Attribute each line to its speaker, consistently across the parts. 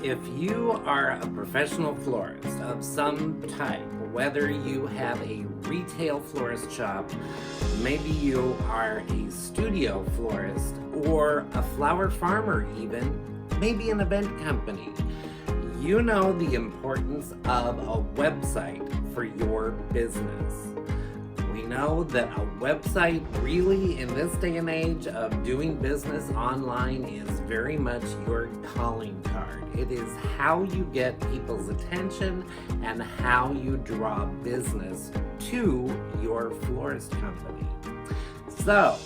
Speaker 1: If you are a professional florist of some type, whether you have a retail florist shop, maybe you are a studio florist, or a flower farmer even, maybe an event company, you know the importance of a website for your business. We know that a website really, in this day and age of doing business online, is very much your calling card. It is how you get people's attention and how you draw business to your florist company. So,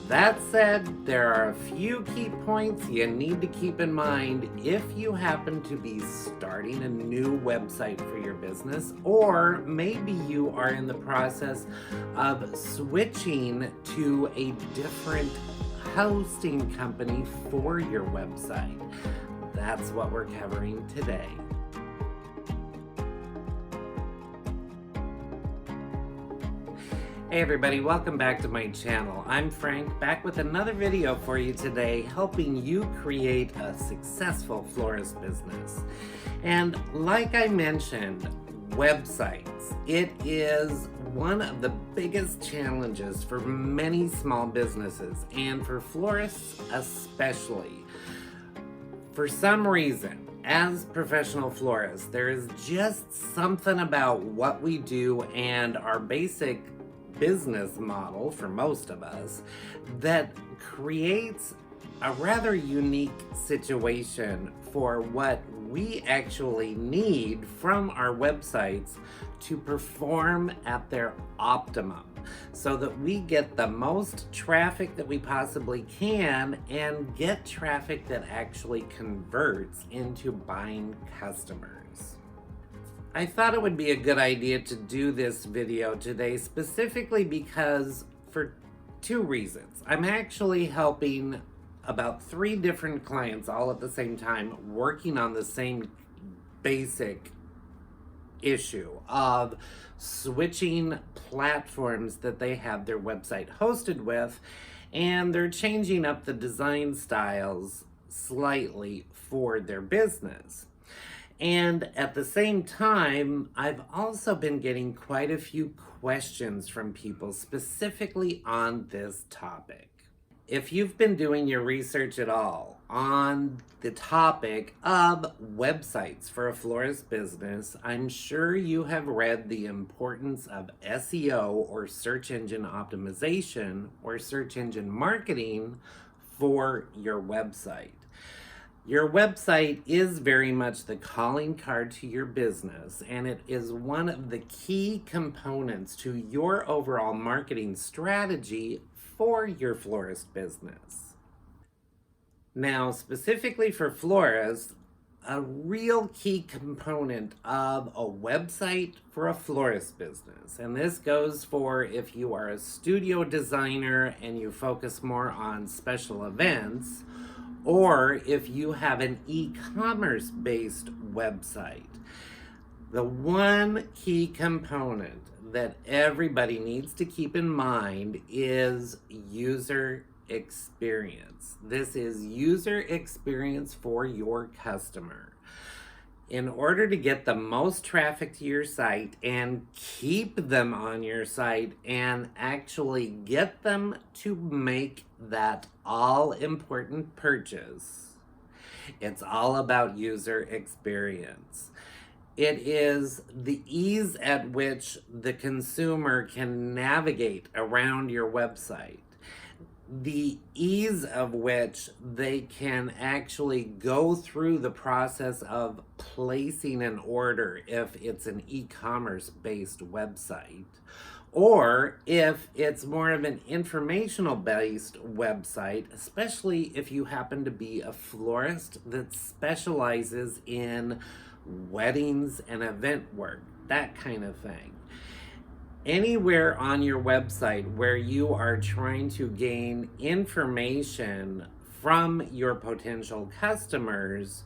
Speaker 1: that said, there are a few key points you need to keep in mind if you happen to be starting a new website for your business, or maybe you are in the process of switching to a different hosting company for your website. That's what we're covering today. Hey everybody, welcome back to my channel. I'm Frank, back with another video for you today, helping you create a successful florist business. And like I mentioned, websites. It is one of the biggest challenges for many small businesses, and for florists especially. For some reason, as professional florists, there is just something about what we do and our basic business model for most of us that creates a rather unique situation for what we actually need from our websites to perform at their optimum, so that we get the most traffic that we possibly can and get traffic that actually converts into buying customers. I thought it would be a good idea to do this video today specifically because for two reasons. I'm actually helping about 3 different clients all at the same time, working on the same basic issue of switching platforms that they have their website hosted with, and they're changing up the design styles slightly for their business. And at the same time, I've also been getting quite a few questions from people specifically on this topic. If you've been doing your research at all on the topic of websites for a florist business, I'm sure you have read the importance of SEO, or search engine optimization, or search engine marketing for your website. Your website is very much the calling card to your business, and it is one of the key components to your overall marketing strategy for your florist business. Now, specifically for florists, a real key component of a website for a florist business, and this goes for if you are a studio designer and you focus more on special events, or if you have an e-commerce based website. The one key component that everybody needs to keep in mind is user experience. This is user experience for your customer. In order to get the most traffic to your site and keep them on your site and actually get them to make that all-important purchase, it's all about user experience. It is the ease at which the consumer can navigate around your website, the ease of which they can actually go through the process of placing an order if it's an e-commerce based website, or if it's more of an informational based website, especially if you happen to be a florist that specializes in weddings and event work, that kind of thing. Anywhere on your website where you are trying to gain information from your potential customers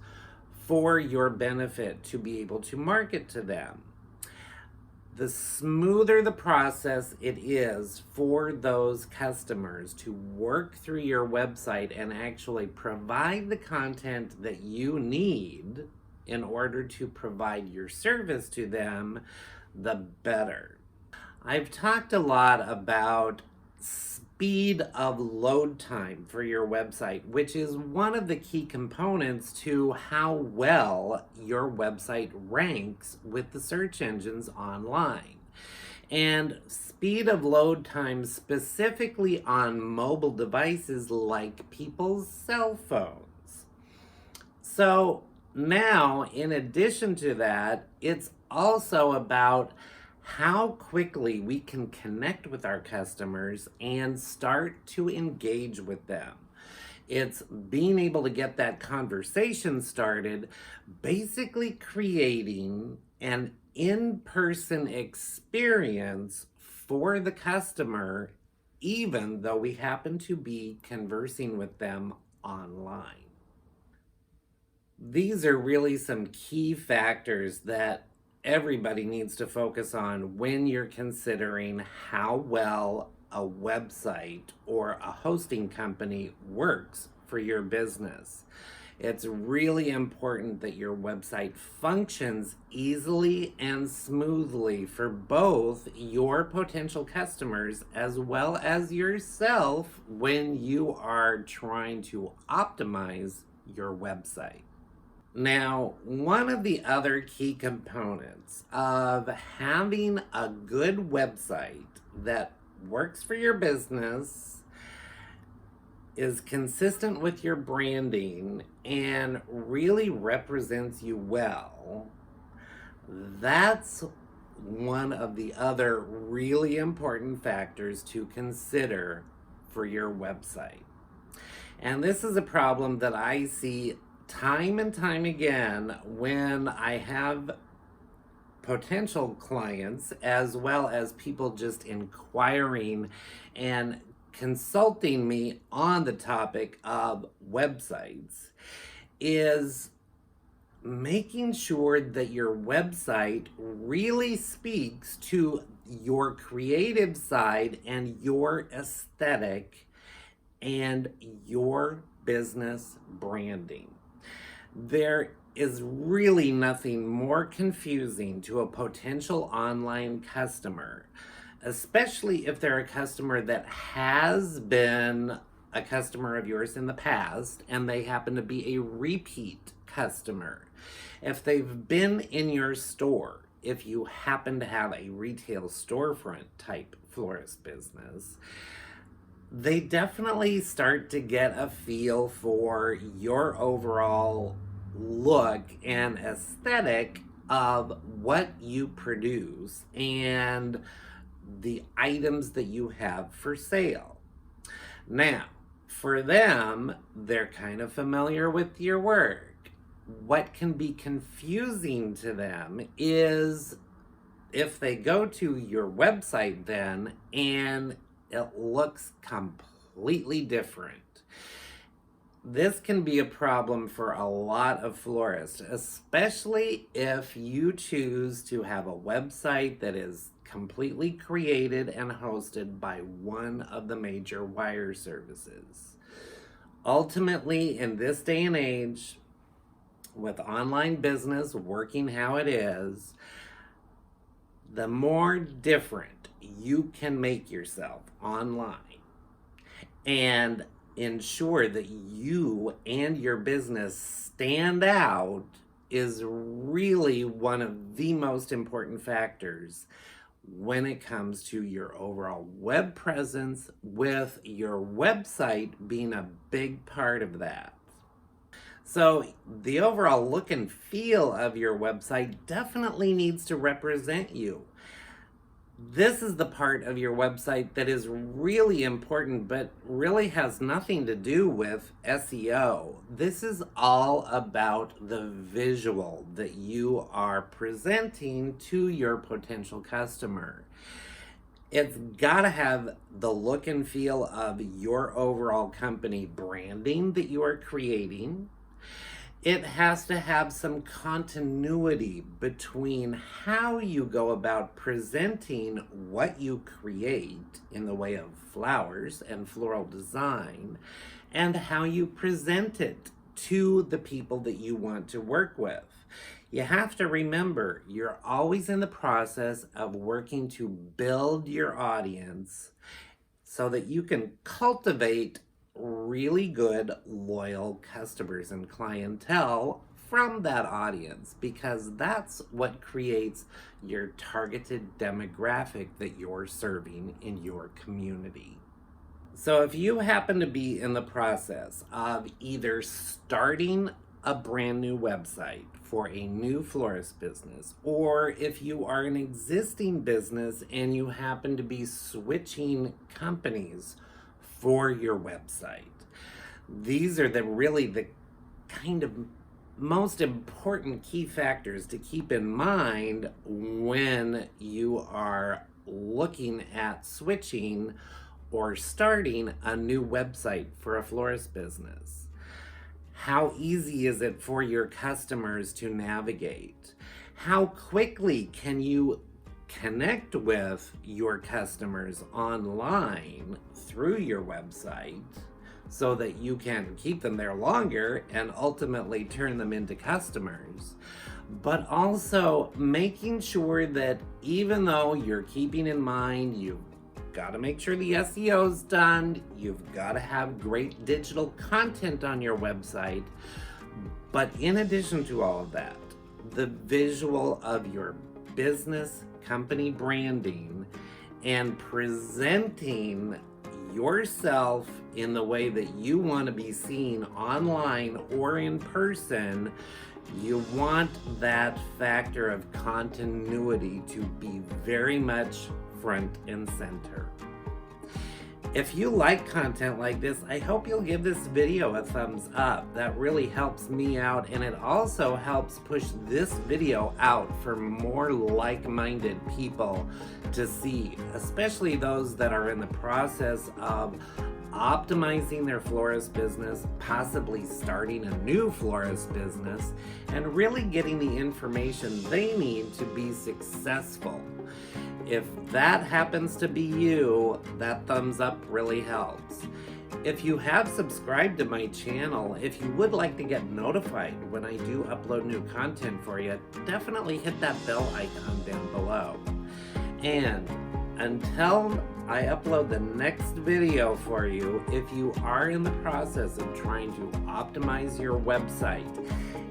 Speaker 1: for your benefit to be able to market to them. The smoother the process it is for those customers to work through your website and actually provide the content that you need, in order to provide your service to them, the better. I've talked a lot about speed of load time for your website, which is one of the key components to how well your website ranks with the search engines online. And speed of load time specifically on mobile devices like people's cell phones. So now, in addition to that, it's also about how quickly we can connect with our customers and start to engage with them. It's being able to get that conversation started, basically creating an in-person experience for the customer, even though we happen to be conversing with them online. These are really some key factors that everybody needs to focus on when you're considering how well a website or a hosting company works for your business. It's really important that your website functions easily and smoothly for both your potential customers as well as yourself when you are trying to optimize your website. Now, one of the other key components of having a good website that works for your business, is consistent with your branding, and really represents you well, that's one of the other really important factors to consider for your website. And this is a problem that I see time and time again when I have potential clients as well as people just inquiring and consulting me on the topic of websites, is making sure that your website really speaks to your creative side and your aesthetic and your business branding. There is really nothing more confusing to a potential online customer, especially if they're a customer that has been a customer of yours in the past and they happen to be a repeat customer. If they've been in your store, if you happen to have a retail storefront type florist business, they definitely start to get a feel for your overall look and aesthetic of what you produce and the items that you have for sale. Now, for them, they're kind of familiar with your work. What can be confusing to them is if they go to your website then and it looks completely different. This can be a problem for a lot of florists, especially if you choose to have a website that is completely created and hosted by one of the major wire services. Ultimately, in this day and age, with online business working how it is, the more different you can make yourself online and ensure that you and your business stand out is really one of the most important factors when it comes to your overall web presence, with your website being a big part of that. So the overall look and feel of your website definitely needs to represent you. This is the part of your website that is really important, but really has nothing to do with SEO. This is all about the visual that you are presenting to your potential customer. It's got to have the look and feel of your overall company branding that you are creating. It has to have some continuity between how you go about presenting what you create in the way of flowers and floral design and how you present it to the people that you want to work with. You have to remember, you're always in the process of working to build your audience so that you can cultivate really good, loyal customers and clientele from that audience, because that's what creates your targeted demographic that you're serving in your community. So if you happen to be in the process of either starting a brand new website for a new florist business, or if you are an existing business and you happen to be switching companies for your website, these are really the kind of most important key factors to keep in mind when you are looking at switching or starting a new website for a florist business. How easy is it for your customers to navigate? How quickly can you connect with your customers online through your website so that you can keep them there longer and ultimately turn them into customers? But also making sure that even though you're keeping in mind you've got to make sure the SEO's done, you've got to have great digital content on your website, but in addition to all of that, the visual of your business, company branding, and presenting yourself in the way that you want to be seen online or in person, you want that factor of continuity to be very much front and center. If you like content like this, I hope you'll give this video a thumbs up. That really helps me out, and it also helps push this video out for more like-minded people to see, especially those that are in the process of optimizing their florist business, possibly starting a new florist business, and really getting the information they need to be successful. If that happens to be you, that thumbs up really helps. If you have subscribed to my channel, if you would like to get notified when I do upload new content for you, definitely hit that bell icon down below. And until I upload the next video for you, if you are in the process of trying to optimize your website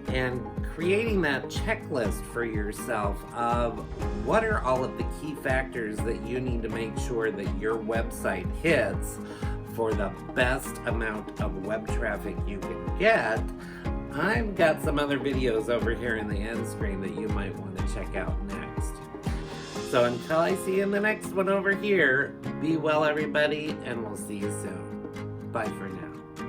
Speaker 1: and creating that checklist for yourself of what are all of the key factors that you need to make sure that your website hits for the best amount of web traffic you can get, I've got some other videos over here in the end screen that you might want to check out next. So until I see you in the next one over here, be well everybody, and we'll see you soon. Bye for now.